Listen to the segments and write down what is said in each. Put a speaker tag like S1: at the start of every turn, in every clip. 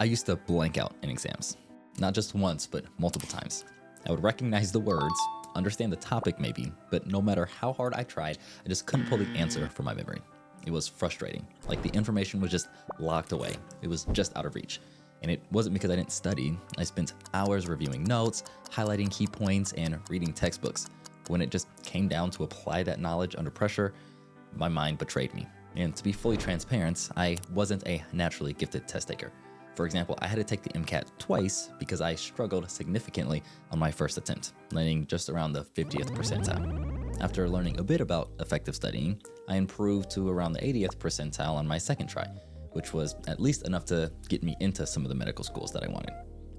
S1: I used to blank out in exams. Not just once, but multiple times. I would recognize the words, understand the topic maybe, but no matter how hard I tried, I just couldn't pull the answer from my memory. It was frustrating. Like the information was just locked away. It was just out of reach. And it wasn't because I didn't study. I spent hours reviewing notes, highlighting key points, and reading textbooks. When it just came down to apply that knowledge under pressure, my mind betrayed me. And to be fully transparent, I wasn't a naturally gifted test taker. For example, I had to take the MCAT twice because I struggled significantly on my first attempt, landing just around the 50th percentile. After learning a bit about effective studying, I improved to around the 80th percentile on my second try, which was at least enough to get me into some of the medical schools that I wanted.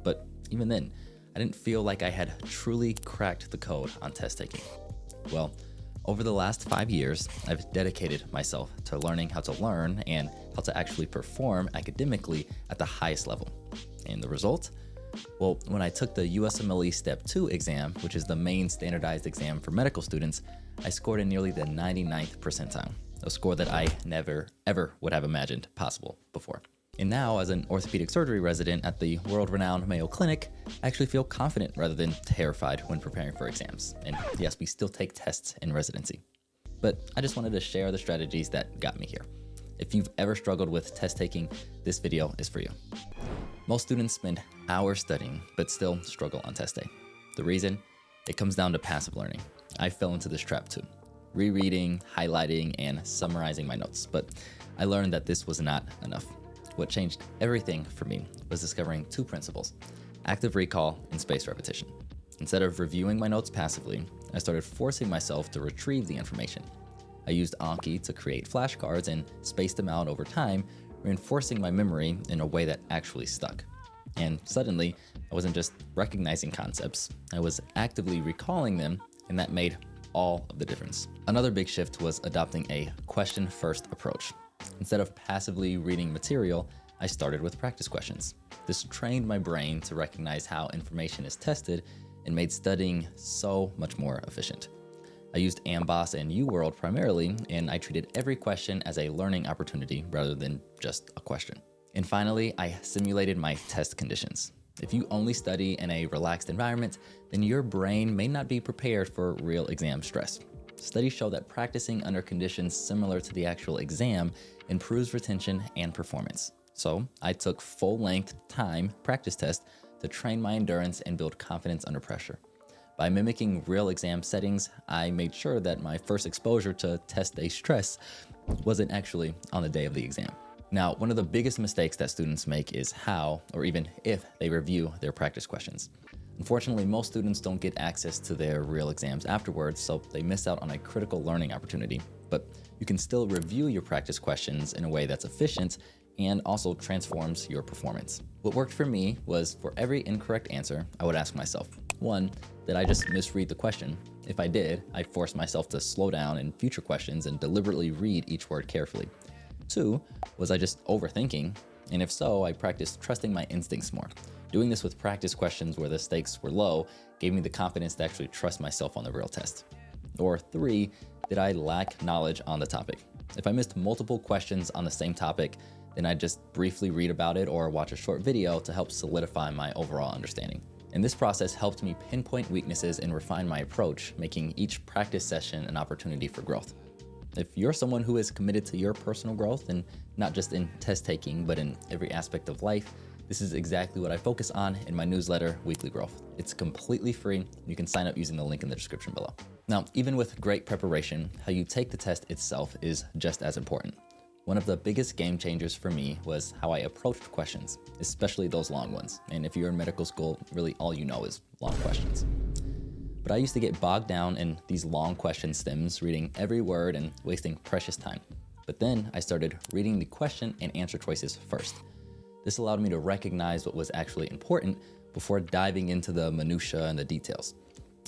S1: But even then, I didn't feel like I had truly cracked the code on test taking. Well, over the last 5 years, I've dedicated myself to learning how to learn and how to actually perform academically at the highest level. And the result? Well, when I took the USMLE Step 2 exam, which is the main standardized exam for medical students, I scored in nearly the 99th percentile, a score that I never, ever would have imagined possible before. And now, as an orthopedic surgery resident at the world-renowned Mayo Clinic, I actually feel confident rather than terrified when preparing for exams. And yes, we still take tests in residency. But I just wanted to share the strategies that got me here. If you've ever struggled with test taking, this video is for you. Most students spend hours studying, but still struggle on test day. The reason? It comes down to passive learning. I fell into this trap too. Rereading, highlighting, and summarizing my notes. But I learned that this was not enough. What changed everything for me was discovering two principles: active recall and spaced repetition. Instead of reviewing my notes passively, I started forcing myself to retrieve the information. I used Anki to create flashcards and spaced them out over time, reinforcing my memory in a way that actually stuck. And suddenly, I wasn't just recognizing concepts, I was actively recalling them, and that made all of the difference. Another big shift was adopting a question-first approach. Instead of passively reading material, I started with practice questions. This trained my brain to recognize how information is tested and made studying so much more efficient. I used Amboss and UWorld primarily, and I treated every question as a learning opportunity rather than just a question. And finally, I simulated my test conditions. If you only study in a relaxed environment, then your brain may not be prepared for real exam stress. Studies show that practicing under conditions similar to the actual exam improves retention and performance. So I took full-length time practice tests to train my endurance and build confidence under pressure. By mimicking real exam settings, I made sure that my first exposure to test day stress wasn't actually on the day of the exam. Now, one of the biggest mistakes that students make is how, or even if, they review their practice questions. Unfortunately, most students don't get access to their real exams afterwards, so they miss out on a critical learning opportunity. But you can still review your practice questions in a way that's efficient and also transforms your performance. What worked for me was, for every incorrect answer, I would ask myself, 1, did I just misread the question? If I did, I forced myself to slow down in future questions and deliberately read each word carefully. 2, was I just overthinking? And if so, I practiced trusting my instincts more. Doing this with practice questions where the stakes were low gave me the confidence to actually trust myself on the real test. Or 3, did I lack knowledge on the topic? If I missed multiple questions on the same topic, then I'd just briefly read about it or watch a short video to help solidify my overall understanding. And this process helped me pinpoint weaknesses and refine my approach, making each practice session an opportunity for growth. If you're someone who is committed to your personal growth, and not just in test taking, but in every aspect of life, this is exactly what I focus on in my newsletter, Weekly Growth. It's completely free, and you can sign up using the link in the description below. Now, even with great preparation, how you take the test itself is just as important. One of the biggest game changers for me was how I approached questions, especially those long ones. And if you're in medical school, really all you know is long questions. But I used to get bogged down in these long question stems, reading every word and wasting precious time. But then I started reading the question and answer choices first. This allowed me to recognize what was actually important before diving into the minutia and the details.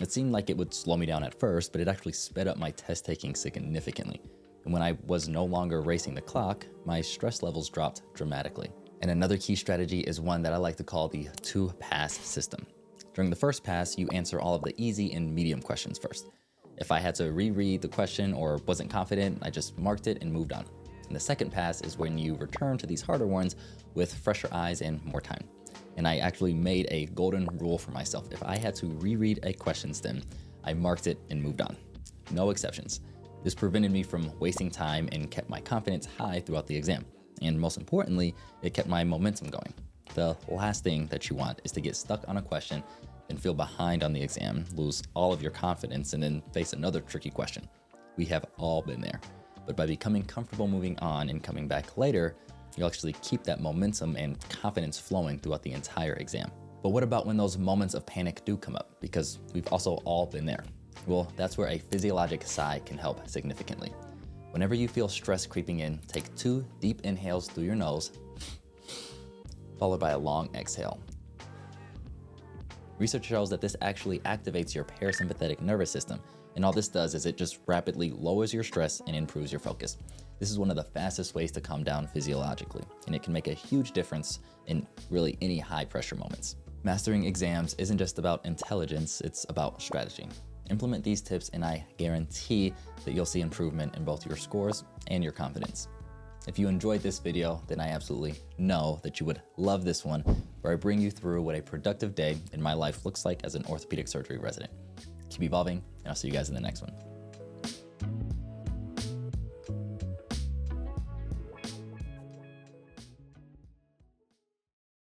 S1: It seemed like it would slow me down at first, but it actually sped up my test taking significantly. And when I was no longer racing the clock, my stress levels dropped dramatically. And another key strategy is one that I like to call the 2-pass system. During the first pass, you answer all of the easy and medium questions first. If I had to reread the question or wasn't confident, I just marked it and moved on. And the second pass is when you return to these harder ones with fresher eyes and more time. And I actually made a golden rule for myself. If I had to reread a question stem, I marked it and moved on. No exceptions. This prevented me from wasting time and kept my confidence high throughout the exam. And most importantly, it kept my momentum going. The last thing that you want is to get stuck on a question and feel behind on the exam, lose all of your confidence, and then face another tricky question. We have all been there. But by becoming comfortable moving on and coming back later, you'll actually keep that momentum and confidence flowing throughout the entire exam. But what about when those moments of panic do come up? Because we've also all been there. Well, that's where a physiologic sigh can help significantly. Whenever you feel stress creeping in, take 2 deep inhales through your nose, followed by a long exhale. Research shows that this actually activates your parasympathetic nervous system, and all this does is it just rapidly lowers your stress and improves your focus. This is one of the fastest ways to calm down physiologically, and it can make a huge difference in really any high pressure moments. Mastering exams isn't just about intelligence, it's about strategy. Implement these tips and I guarantee that you'll see improvement in both your scores and your confidence. If you enjoyed this video, then I absolutely know that you would love this one, where I bring you through what a productive day in my life looks like as an orthopedic surgery resident. Keep evolving, and I'll see you guys in the next one.